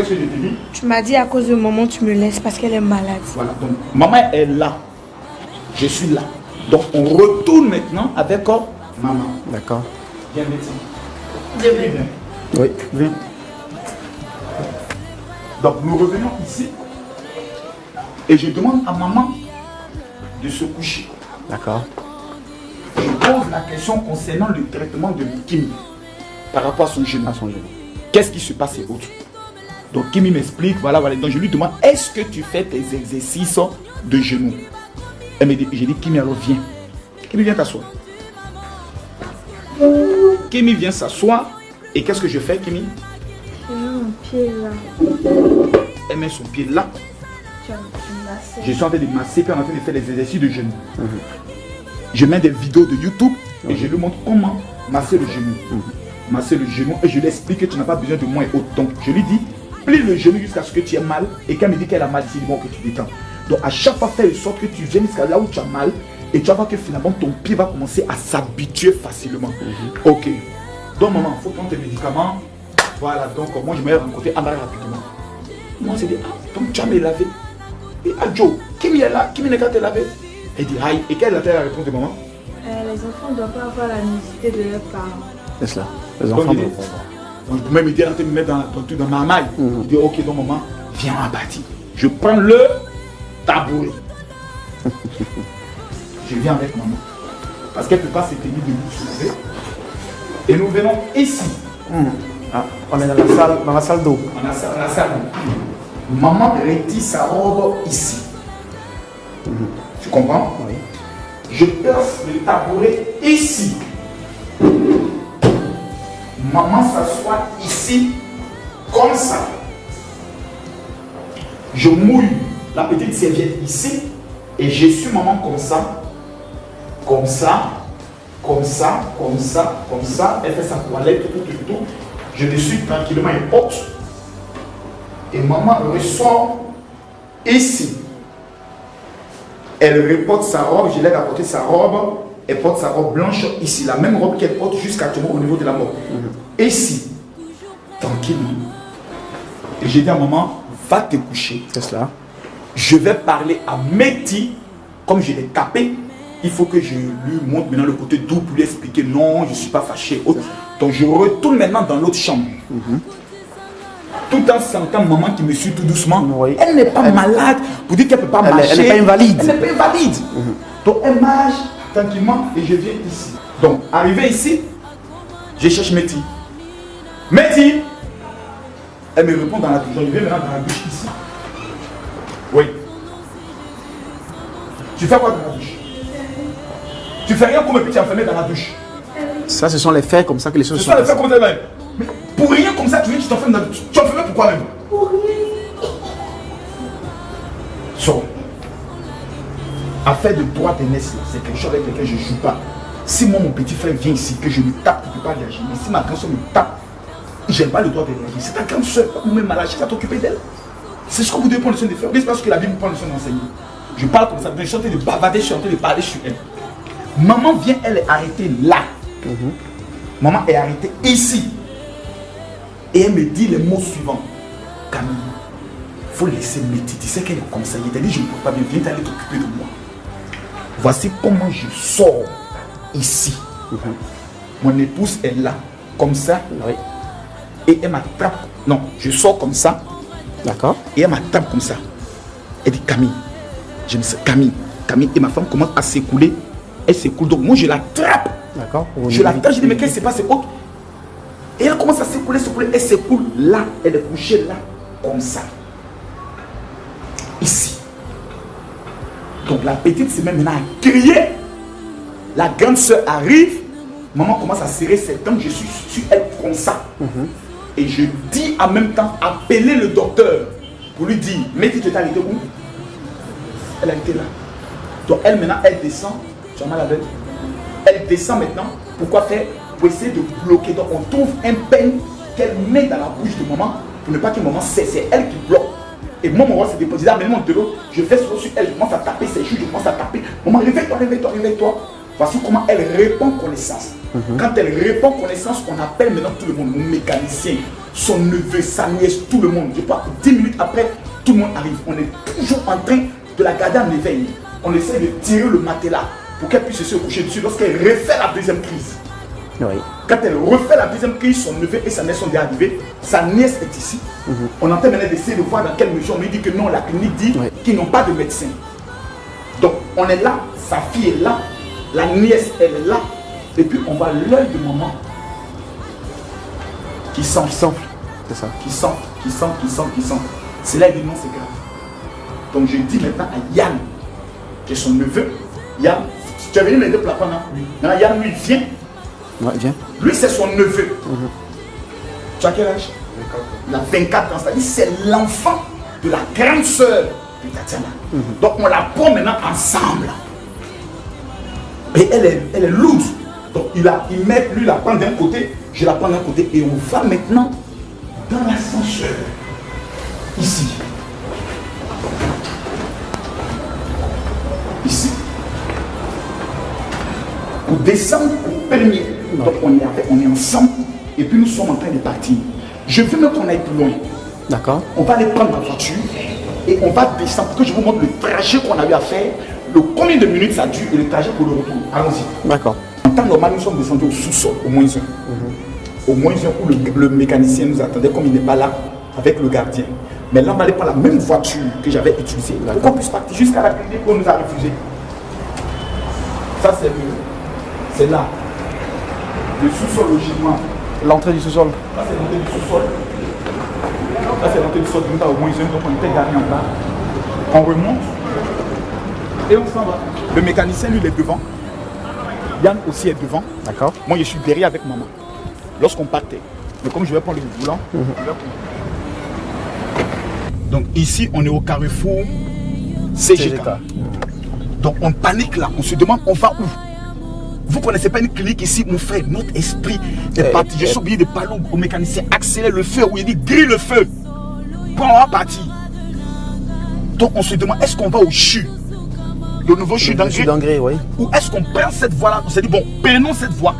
Qu'est-ce que je t'ai dit? Tu m'as dit à cause de maman, tu me laisses parce qu'elle est malade. Voilà, donc maman est là. Je suis là. Donc on retourne maintenant avec maman. D'accord. Viens, médecin. Viens. Oui, viens. Donc nous revenons ici. Et je demande à maman de se coucher. D'accord. Je pose la question concernant le traitement de Kimi par rapport à son genou. Qu'est-ce qui se passe et autres. Donc Kimi m'explique, voilà. Donc je lui demande, est-ce que tu fais tes exercices de genou? Elle me dit, j'ai dit, Kimi, alors viens. Kimi, viens t'asseoir. Kimi vient s'asseoir. Et qu'est-ce que je fais, Kimi? Je mets mon pied là. Elle met son pied là. Tu as massé. Je suis en train de masser, puis en train de faire les exercices de genou. Je mets des vidéos de YouTube et je lui montre comment masser le genou. Masser le genou et je lui explique que tu n'as pas besoin de moi et autres. Donc je lui dis, plie le genou jusqu'à ce que tu aies mal. Et quand elle me dit qu'elle a mal, c'est bon que tu détends. Donc à chaque fois, fais de sorte que tu viennes jusqu'à là où tu as mal. Et tu vas voir que finalement ton pied va commencer à s'habituer facilement. Ok. Donc maman, il faut prendre tes médicaments. Voilà, donc moi je me vais rencontrer Amara rapidement. Moi c'est dit, ah, donc tu as me lavé. Et ah Joe, Kimi est là, Kimi n'est qu'à te laver. Elle dit, aïe, et quelle est la réponse de maman? Les enfants ne doivent pas avoir la nécessité de leurs parents. C'est cela. Les enfants doivent pas. Donc je peux me dire, me mettre dans ma maille. Je dis, ok, donc maman, viens en bâti. Je prends le tabouret. Je viens avec maman. Parce qu'elle ne peut pas se tenir debout soulever. Et nous venons ici. Ah, on est dans la salle d'eau. On a ça dans la salle. Maman retire sa robe ici. Tu comprends? Oui. Je place le tabouret ici. Maman s'assoit ici, comme ça. Je mouille la petite serviette ici et je suis maman comme ça. Comme ça, comme ça, comme ça, comme ça. Elle fait sa toilette, tout. Je le suis tranquillement et porte. Et maman ressort ici. Elle reporte sa robe, je l'aide à porter sa robe. Elle porte sa robe blanche ici, la même robe qu'elle porte jusqu'actuellement au niveau de la mort. Ici, tranquillement. Et j'ai dit à maman, va te coucher. C'est cela. Je vais parler à Meti, comme je l'ai tapé. Il faut que je lui montre maintenant le côté doux pour lui expliquer non, je ne suis pas fâché. Donc je retourne maintenant dans l'autre chambre. Tout en sentant maman qui me suit tout doucement. Oui. Elle n'est pas malade. Vous dites qu'elle ne peut pas marcher. Elle n'est pas invalide. Elle n'est pas invalide. Donc elle marche tranquillement et je viens ici. Donc arrivé ici, je cherche Meti. Meti! Elle me répond dans la douche. Je viens maintenant dans la douche ici. Oui. Tu fais quoi dans la douche? Tu fais rien pour me petit enfermer dans la douche. Ça, ce sont les faits comme ça que les choses C'est sont. ça le fait comme ça même. Mais pour rien comme ça, tu viens, tu t'enfermes dans la douche. Tu t'enfermes pourquoi même? Pour rien. So, affaire de droit de naissance, c'est quelque chose avec lequel je ne joue pas. Si moi, mon petit frère vient ici, que je lui tape, il ne peut pas réagir. Mais si ma grande soeur me tape, je n'ai pas le droit de réagir. C'est ta grande soeur, ou même malade, tu vas t'occuper d'elle. C'est ce que vous devez prendre le soin de faire. Mais c'est parce que la Bible prend le soin d'enseigner. Je parle comme ça, je suis en train de bavader, je suis en train de parler sur elle. Maman vient, elle est arrêtée là. Maman est arrêtée ici. Et elle me dit les mots suivants. Camille, il faut laisser Meti. Tu sais qu'elle est comme ça. Il t'a dit, je ne peux pas bien, viens t'aller t'occuper de moi. Voici comment je sors ici. Mon épouse est là, comme ça. Oui. Et elle m'attrape. Non, je sors comme ça. D'accord. Et elle m'attrape comme ça. Elle dit, Camille. Je me dis, Camille. Et ma femme commence à s'écouler. Elle s'écoule. Donc moi, je l'attrape. D'accord. Je l'attrape. Je dis, mais qu'est-ce qui se passe? C'est autre. Et elle commence à s'écouler. Elle s'écoule là. Elle est couchée là. Comme ça. Ici. Donc la petite se met maintenant à crier. La grande soeur arrive. Maman commence à serrer ses dents. Je suis sur elle comme ça. Et je dis en même temps, appelez le docteur pour lui dire, mais tu t'es arrêté où? Elle a été là. Donc elle maintenant, elle descend. Tu as mal à l'œil. Elle descend maintenant. Pourquoi faire? Pour essayer de bloquer. Donc on trouve un peigne qu'elle met dans la bouche de maman pour ne pas que maman cesse. C'est elle qui bloque. Et moi, mon roi s'est déposé. Là, maintenant, de l'eau, je fais sur elle. Je commence à taper ses joues. Je commence à taper. Maman, réveille-toi, réveille-toi, réveille-toi. Voici comment elle répond connaissance. Quand elle répond connaissance, on appelle maintenant tout le monde, mon mécanicien, son neveu, sa nièce, tout le monde. Je crois que 10 minutes après, tout le monde arrive. On est toujours en train de la garder en éveil. On essaie de tirer le matelas pour qu'elle puisse se coucher dessus lorsqu'elle refait la deuxième crise. Oui. Quand elle refait la deuxième crise, son neveu et sa nièce sont déjà arrivés. Sa nièce est ici. On est en train maintenant d'essayer de voir dans quelle mesure. On lui dit que non, la clinique dit qu'ils n'ont pas de médecin. Donc on est là, sa fille est là, la nièce elle est là. Et puis on voit l'œil de maman qui s'enfle. C'est ça. Qui sent. C'est là il dit non, c'est grave. Donc je dis maintenant à Yann, qui est son neveu, Yann, tu as venu m'aider pour la prendre, hein? Oui. Non, Yann lui vient. Ouais, viens. Lui c'est son neveu. Tu as quel âge? 24 ans. Il a 24 ans, c'est-à-dire c'est l'enfant de la grande sœur de Tatiana. Donc on la prend maintenant ensemble. Et elle est lourde. Donc il met, lui la prend d'un côté, je la prends d'un côté et on va maintenant dans l'ascenseur. Ici. Ici. Pour descendre au premier. Donc on est ensemble et puis nous sommes en train de partir. Je veux même qu'on aille plus loin. D'accord. On va aller prendre la voiture et on va descendre pour que je vous montre le trajet qu'on a eu à faire, combien de minutes ça dure et le trajet pour le retour. Allons-y. D'accord. En temps normal, nous sommes descendus au sous-sol, au moins un. Au moins un où le mécanicien nous attendait comme il n'est pas là avec le gardien. Mais là, on va aller prendre la même voiture que j'avais utilisée pour qu'on puisse partir jusqu'à la clinique où on nous a refusé. Ça, c'est là. Le sous-sol, logiquement. L'entrée du sous-sol. Là, c'est l'entrée du sous-sol. Là, c'est l'entrée du sous-sol. Nous avons au moins un, donc on était garé en bas. On remonte et on s'en va. Le mécanicien, lui, il est devant. Yann aussi est devant. D'accord. Moi, je suis derrière avec maman. Lorsqu'on partait. Mais comme je vais prendre le volant, je vais prendre. Donc ici, on est au carrefour CGK. Donc on panique là. On se demande, on va où? Vous connaissez pas une clinique ici, mon frère. Notre esprit est parti. Je suis obligé de parler au mécanicien. Accélère le feu. Où il dit, grille le feu. Pour on va partir. Donc on se demande, est-ce qu'on va au CHU? Le nouveau CHU d'Angré, oui. Ou est-ce qu'on prend cette voie-là? On s'est dit, bon, prenons cette voie.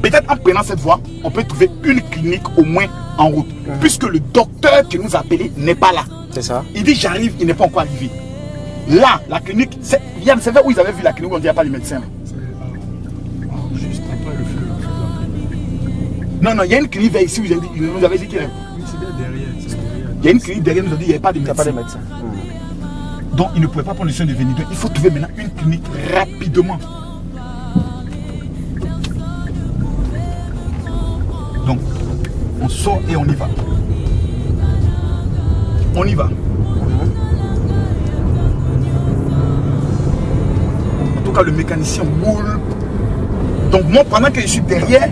Peut-être en prenant cette voie, on peut trouver une clinique au moins en route. Puisque le docteur qui nous a appelé n'est pas là. C'est ça. Il dit, j'arrive, il n'est pas encore arrivé. Là, la clinique, Yann, c'est vrai où ils avaient vu la clinique où on ne dit pas les médecins. Juste après le feu de la clinique. Non, il y a une clinique vers ici où ils nous avaient dit qu'il y avait. Oui, c'est bien derrière. Il y a une clinique derrière, nous a dit qu'il n'y avait pas de médecins. Il n'y a pas de médecins. Donc, ils ne pouvaient pas prendre le soin de venir. Donc, il faut trouver maintenant une clinique rapidement. Donc, on sort et on y va. On y va. En tout cas, le mécanicien roule. Donc, moi, pendant que je suis derrière,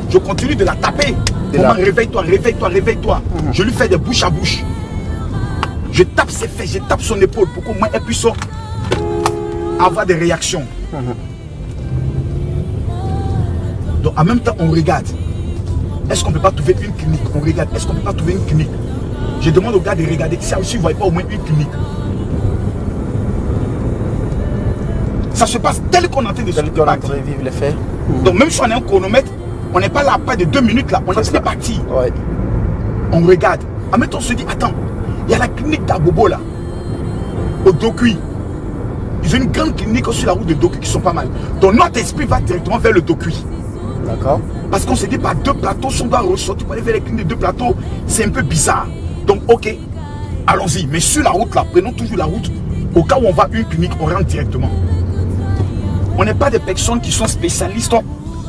je continue de la taper. Maman, réveille-toi, réveille-toi, réveille-toi. Je lui fais des bouche à bouche. Je tape ses fesses, je tape son épaule pour qu'au moins elle puisse avoir des réactions. Donc, en même temps, on regarde. Est-ce qu'on ne peut pas trouver une clinique? On regarde. Est-ce qu'on ne peut pas trouver une clinique? Je demande aux gars de regarder si aussi vous ne voyez pas au moins une clinique. Ça se passe tel qu'on est en train de se vivre les faits. Donc même si on a un chronomètre, on n'est pas là après de 2 minutes là. On est parti. Ouais. On regarde. En même temps, on se dit, attends, il y a la clinique d'Abobo là, au Dokui. Ils ont une grande clinique sur la route de Dokui qui sont pas mal. Donc notre esprit va directement vers le Dokui. D'accord. Parce qu'on s'est dit, par 2 plateaux, si on doit ressortir pour aller vers les cliniques de 2 plateaux, c'est un peu bizarre. Donc, ok, allons-y. Mais sur la route là, prenons toujours la route. Au cas où on va à une clinique, on rentre directement. On n'est pas des personnes qui sont spécialistes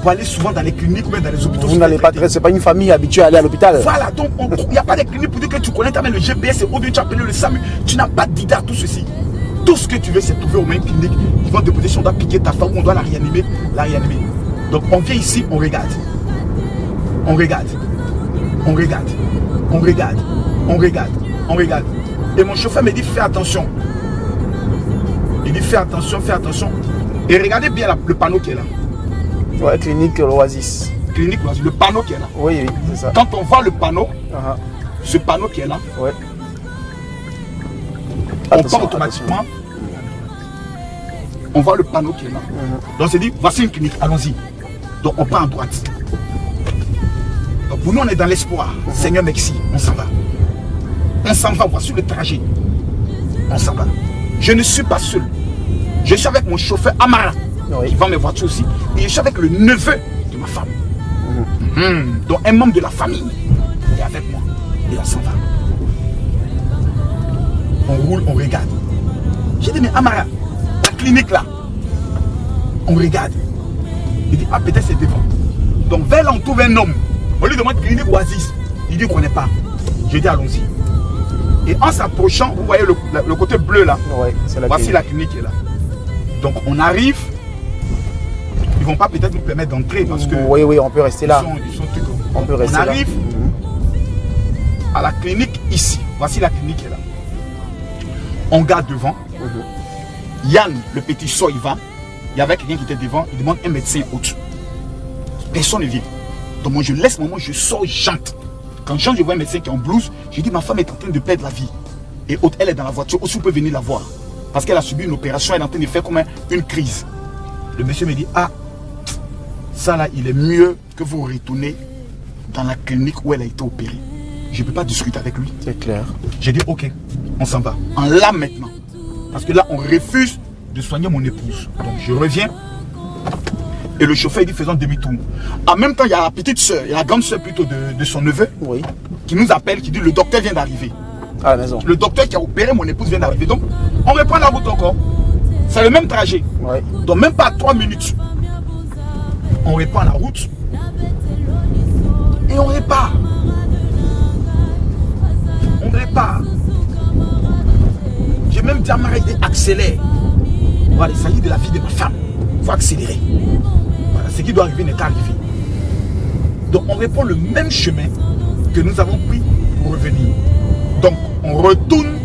pour aller souvent dans les cliniques ou même dans les hôpitaux. Vous n'allez pas, c'est pas une famille habituée à aller à l'hôpital. Voilà, donc il n'y a pas de clinique pour dire que tu connais le GPS et au-delà tu as appelé le SAMU. Tu n'as pas d'idée à tout ceci. Tout ce que tu veux, c'est trouver au moins une clinique. Ils vont te poser si on doit piquer ta femme ou on doit la réanimer. Donc on vient ici, on regarde. On regarde. On regarde. On regarde. On regarde. On regarde. Et mon chauffeur me dit fais attention. Il dit fais attention, fais attention. Et regardez bien le panneau qui est là. Ouais, clinique l'Oasis. Clinique l'Oasis, le panneau qui est là. Oui, c'est ça. Quand on voit le panneau, ce panneau qui est là, on part automatiquement. On voit le panneau qui est là. Donc on s'est dit, voici une clinique, allons-y. Donc on part à droite. Donc pour nous, on est dans l'espoir. Seigneur, merci. On s'en va. On s'en va. Voici le trajet. On s'en va. Je ne suis pas seul. Je suis avec mon chauffeur Amara, qui vend mes voitures aussi. Et je suis avec le neveu de ma femme. Donc un membre de la famille est avec moi. Et on s'en va. On roule, on regarde. J'ai dit, mais Amara, la clinique là, on regarde. Il dit, ah, peut-être c'est devant. Donc vers là, on trouve un homme. On lui demande clinique Oasis. Il dit qu'on n'est pas. Je dis, allons-y. Et en s'approchant, vous voyez le côté bleu là. Ouais, voici la clinique est là. Donc on arrive. Ils vont pas peut-être nous permettre d'entrer parce que... Oui, on peut rester là. On peut rester là. On arrive à la clinique ici. Voici la clinique est là. On garde devant. Yann, le petit sort, il va. Il y avait quelqu'un qui était devant. Il demande un médecin au-dessus. Personne ne vient. Donc moi je laisse mon moment, je sors, j'entre. Quand je vois un médecin qui est en blouse, je dis ma femme est en train de perdre la vie. Et elle est dans la voiture. Aussi, vous pouvez venir la voir. Parce qu'elle a subi une opération, elle est en train de faire comme une crise. Le monsieur me dit, ah, ça là, il est mieux que vous retournez dans la clinique où elle a été opérée. Je ne peux pas discuter avec lui. C'est clair. J'ai dit, ok, on s'en va. En là maintenant. Parce que là, on refuse de soigner mon épouse. Donc je reviens. Et le chauffeur dit, faisons demi-tour. En même temps, il y a la petite soeur, il y a la grande soeur plutôt de son neveu, qui nous appelle, qui dit, le docteur vient d'arriver. À la maison. Le docteur qui a opéré mon épouse vient d'arriver. Donc, on reprend la route encore. C'est le même trajet. Donc, même pas 3 minutes. On reprend la route. Et on repart. On repart. J'ai même dit à Marie d'accélérer. Voilà, il s'agit de la vie de ma femme. Il faut accélérer. Voilà, ce qui doit arriver n'est qu'à arriver. Donc, on reprend le même chemin que nous avons pris pour revenir. Donc, on retourne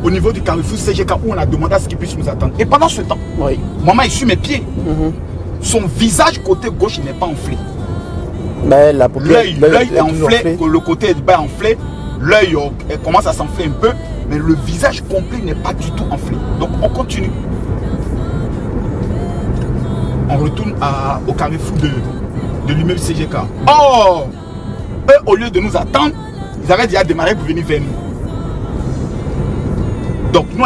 au niveau du carrefour CGK où on a demandé à ce qu'il puisse nous attendre. Et pendant ce temps, maman est sur mes pieds. Son visage côté gauche n'est pas enflé. Mais la paupière, l'œil est enflé, le côté est enflé. L'œil commence à s'enfler un peu, mais le visage complet n'est pas du tout enflé. Donc, on continue. On retourne au carrefour de l'immeuble CGK. Oh, eux, au lieu de nous attendre, ils avaient déjà démarré pour venir vers nous. Donc, nous,